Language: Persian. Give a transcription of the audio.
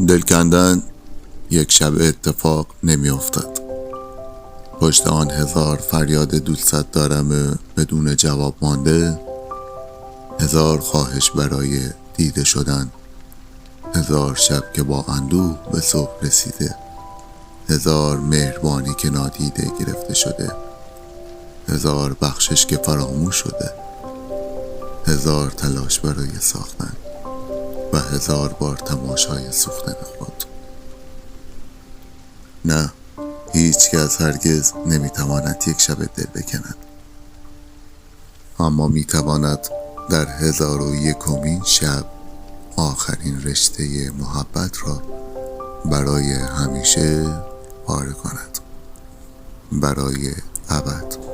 دل کندن یک شب اتفاق نمی افتد. پشت آن هزار فریاد دوستت دارم بدون جواب مانده، هزار خواهش برای دیده شدن، هزار شب که با اندوه به صبح رسیده، هزار مهربانی که نادیده گرفته شده، هزار بخشش که فراموش شده، هزار تلاش برای ساختن و هزار بار تماشای سوختن خود. نه، هیچ کس هرگز نمیتواند یک شب دل بکند، اما میتواند در 1001مین شب آخرین رشته محبت را برای همیشه پاره کند، برای ابد.